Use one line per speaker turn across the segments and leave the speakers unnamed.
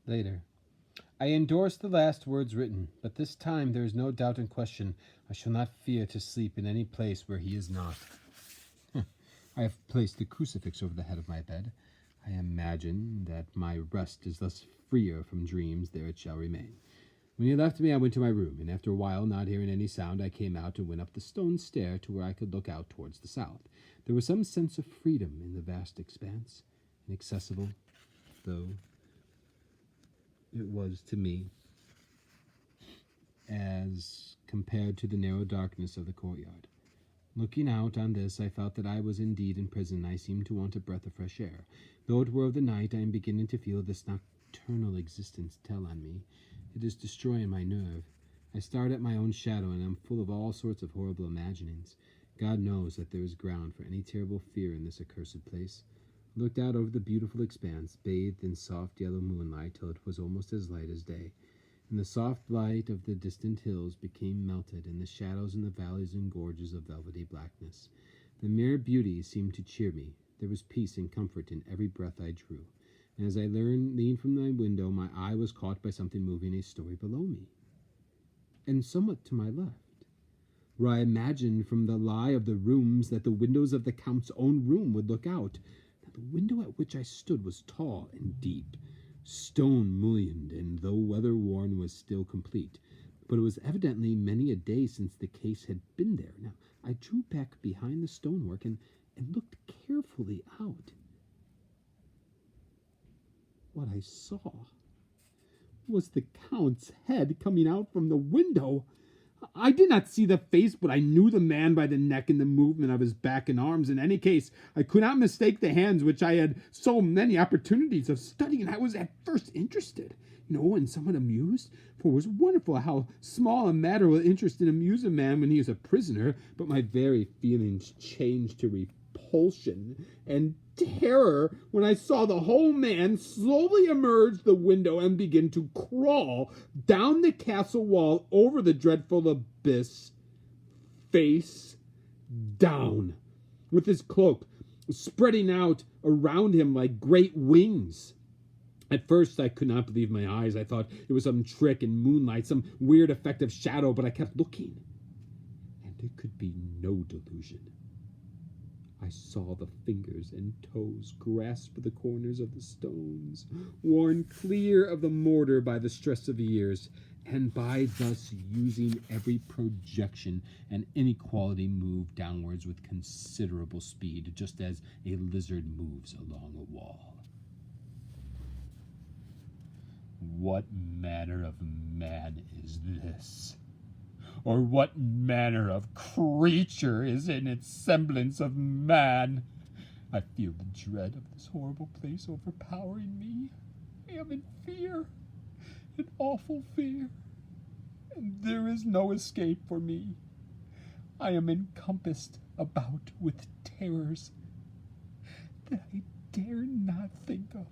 Later. I endorse the last words written, but this time there is no doubt in question. I shall not fear to sleep in any place where he is not. I have placed the crucifix over the head of my bed. I imagine that my rest is thus freer from dreams. There it shall remain. When he left me, I went to my room, and after a while, not hearing any sound, I came out and went up the stone stair to where I could look out towards the south. There was some sense of freedom in the vast expanse, inaccessible, though it was to me, as compared to the narrow darkness of the courtyard. Looking out on this, I felt that I was indeed in prison. I seemed to want a breath of fresh air. Though it were of the night, I am beginning to feel this nocturnal existence tell on me. It is destroying my nerve. I start at my own shadow, and am full of all sorts of horrible imaginings. God knows that there is ground for any terrible fear in this accursed place. I looked out over the beautiful expanse, bathed in soft yellow moonlight, till it was almost as light as day. And the soft light of the distant hills became melted, and the shadows in the valleys and gorges of velvety blackness. The mere beauty seemed to cheer me. There was peace and comfort in every breath I drew. And as I leaned from my window, my eye was caught by something moving a story below me, and somewhat to my left, where I imagined from the lie of the rooms that the windows of the Count's own room would look out. Now the window at which I stood was tall and deep, stone-mullioned, and though weather-worn was still complete. But it was evidently many a day since the case had been there. Now I drew back behind the stonework and looked carefully out. What I saw was the Count's head coming out from the window. I did not see the face, but I knew the man by the neck and the movement of his back and arms. In any case, I could not mistake the hands which I had so many opportunities of studying. I was at first interested, and somewhat amused, for it was wonderful how small a matter will interest and amuse a man when he is a prisoner. But my very feelings changed to repulsion and terror when I saw the whole man slowly emerge the window and begin to crawl down the castle wall over the dreadful abyss, face down, with his cloak spreading out around him like great wings. At first, I could not believe my eyes. I thought it was some trick in moonlight, some weird effect of shadow, but I kept looking, and it could be no delusion. I saw the fingers and toes grasp the corners of the stones, worn clear of the mortar by the stress of years, and by thus using every projection and inequality move downwards with considerable speed, just as a lizard moves along a wall. What manner of man is this? Or what manner of creature is in its semblance of man? I feel the dread of this horrible place overpowering me. I am in fear, in awful fear, and there is no escape for me. I am encompassed about with terrors that I dare not think of.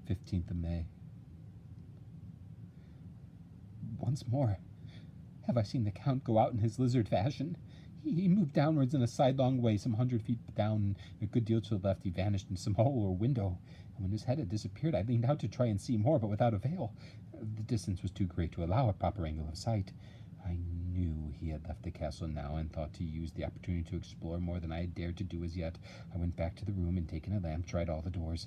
15th of May. Once more have I seen the Count go out in his lizard fashion. He moved downwards in a sidelong way, some 100 feet down, a good deal to the left. He vanished in some hole or window, and when his head had disappeared, I leaned out to try and see more, but without avail. The distance was too great to allow a proper angle of sight. I knew he had left the castle now, and thought to use the opportunity to explore more than I had dared to do as yet. I went back to the room, and taking a lamp, tried all the doors.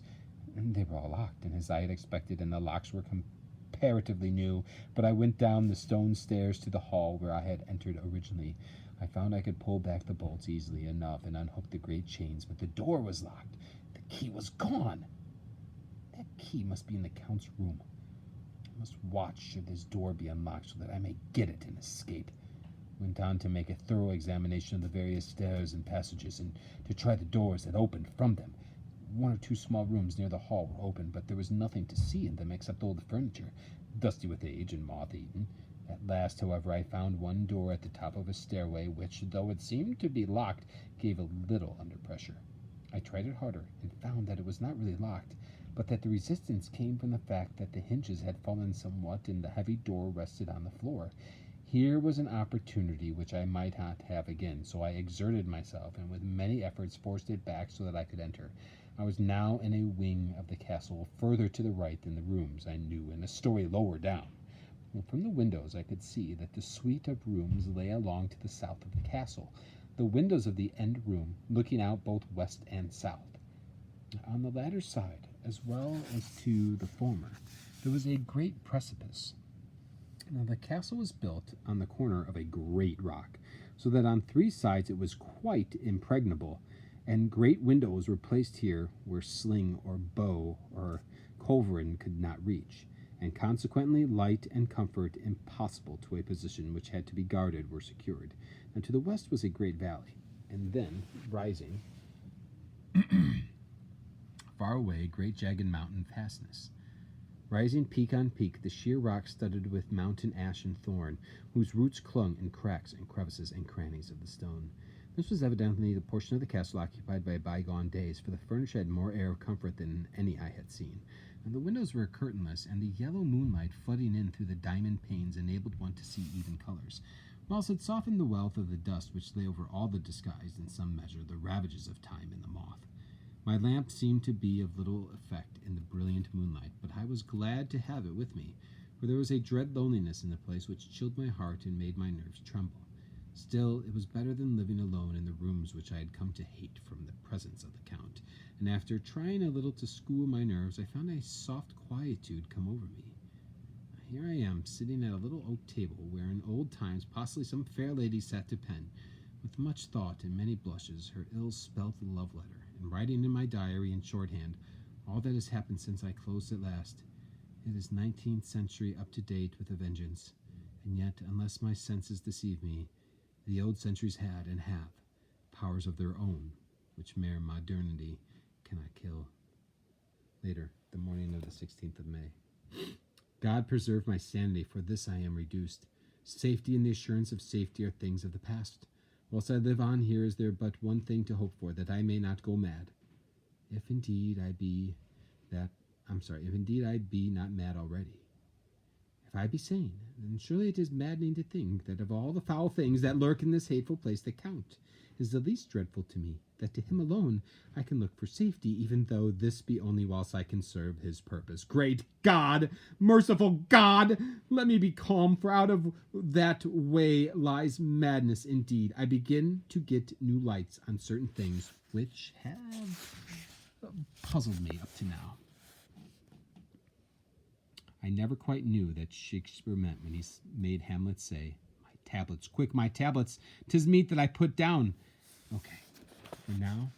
They were all locked, and as I had expected, and the locks were comparatively new. But I went down the stone stairs to the hall where I had entered originally. I found I could pull back the bolts easily enough and unhook the great chains, but the door was locked. The key was gone. That key must be in the Count's room. I must watch should this door be unlocked so that I may get it and escape. I went on to make a thorough examination of the various stairs and passages, and to try the doors that opened from them. One or two small rooms near the hall were open, but there was nothing to see in them except old furniture, dusty with age and moth-eaten. At last, however, I found one door at the top of a stairway, which, though it seemed to be locked, gave a little under pressure. I tried it harder, and found that it was not really locked, but that the resistance came from the fact that the hinges had fallen somewhat, and the heavy door rested on the floor. Here was an opportunity which I might not have again, so I exerted myself, and with many efforts forced it back so that I could enter. I was now in a wing of the castle, further to the right than the rooms I knew, and a story lower down. And from the windows I could see that the suite of rooms lay along to the south of the castle, the windows of the end room looking out both west and south. On the latter side, as well as to the former, there was a great precipice. Now, the castle was built on the corner of a great rock, so that on 3 sides it was quite impregnable, and great windows were placed here where sling or bow or culverin could not reach, and consequently light and comfort impossible to a position which had to be guarded were secured. And to the west was a great valley, and then, rising far away, a great jagged mountain fastness. Rising peak on peak, the sheer rock studded with mountain ash and thorn, whose roots clung in cracks and crevices and crannies of the stone. This was evidently the portion of the castle occupied by bygone days, for the furniture had more air of comfort than any I had seen, and the windows were curtainless, and the yellow moonlight flooding in through the diamond panes enabled one to see even colors, whilst it softened the wealth of the dust which lay over all that disguised, in some measure, the ravages of time and the moth. My lamp seemed to be of little effect in the brilliant moonlight, but I was glad to have it with me, for there was a dread loneliness in the place which chilled my heart and made my nerves tremble. Still, it was better than living alone in the rooms which I had come to hate from the presence of the Count, and after trying a little to school my nerves, I found a soft quietude come over me. Here I am, sitting at a little oak table, where in old times possibly some fair lady sat to pen, with much thought and many blushes, her ill-spelt love letter, and writing in my diary in shorthand all that has happened since I closed at last. It is 19th century up to date with a vengeance, and yet, unless my senses deceive me, the old centuries had and have powers of their own, which mere modernity cannot kill. Later, the morning of the 16th of May. God preserve my sanity, for this I am reduced. Safety and the assurance of safety are things of the past. Whilst I live on here, is there but one thing to hope for, that I may not go mad. If indeed I be not mad already. If I be sane, then surely it is maddening to think that of all the foul things that lurk in this hateful place, the Count is the least dreadful to me, that to him alone I can look for safety, even though this be only whilst I can serve his purpose. Great God, merciful God, let me be calm, for out of that way lies madness indeed. I begin to get new lights on certain things which have puzzled me up to now. I never quite knew that Shakespeare meant when he made Hamlet say, "My tablets, quick, my tablets, 'tis meet that I put down." Okay, for now,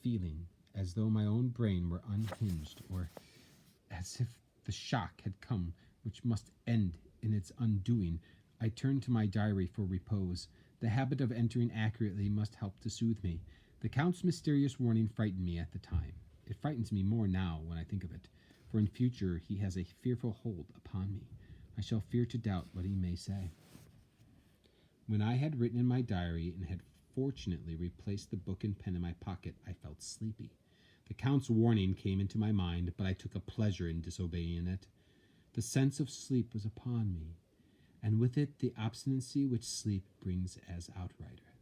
feeling as though my own brain were unhinged, or as if the shock had come which must end in its undoing, I turned to my diary for repose. The habit of entering accurately must help to soothe me. The Count's mysterious warning frightened me at the time. It frightens me more now when I think of it, for in future he has a fearful hold upon me. I shall fear to doubt what he may say. When I had written in my diary and had fortunately replaced the book and pen in my pocket, I felt sleepy. The Count's warning came into my mind, but I took a pleasure in disobeying it. The sense of sleep was upon me, and with it the obstinacy which sleep brings as outrider.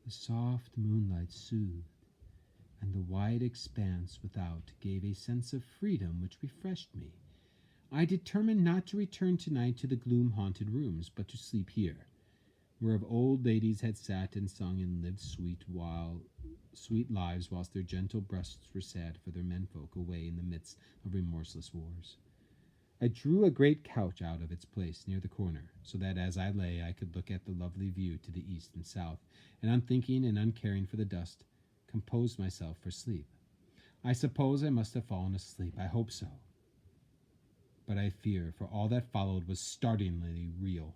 The soft moonlight soothed, and the wide expanse without gave a sense of freedom which refreshed me. I determined not to return tonight to the gloom-haunted rooms, but to sleep here, where of old ladies had sat and sung and lived sweet lives, whilst their gentle breasts were sad for their menfolk away in the midst of remorseless wars. I drew a great couch out of its place near the corner, so that as I lay I could look at the lovely view to the east and south, and unthinking and uncaring for the dust, composed myself for sleep. I suppose I must have fallen asleep. I hope so. But I fear, for all that followed was startlingly real.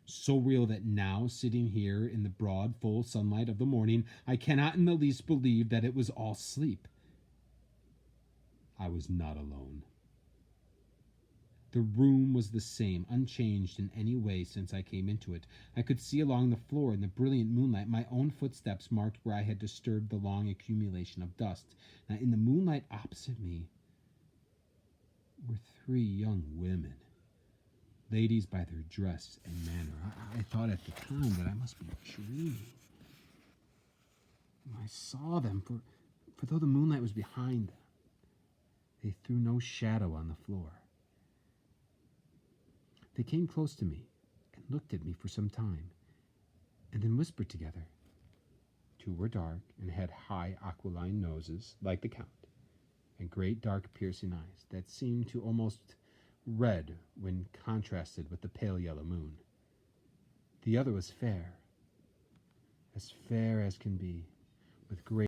So real that now, sitting here in the broad, full sunlight of the morning, I cannot in the least believe that it was all sleep. I was not alone. The room was the same, unchanged in any way since I came into it. I could see along the floor in the brilliant moonlight my own footsteps marked where I had disturbed the long accumulation of dust. Now, in the moonlight opposite me were 3 young women, ladies by their dress and manner. I thought at the time that I must be dreaming. I saw them, for though the moonlight was behind them, they threw no shadow on the floor. They came close to me and looked at me for some time, and then whispered together. Two were dark and had high aquiline noses, like the Count, and great dark piercing eyes that seemed to almost red when contrasted with the pale yellow moon. The other was fair as can be, with great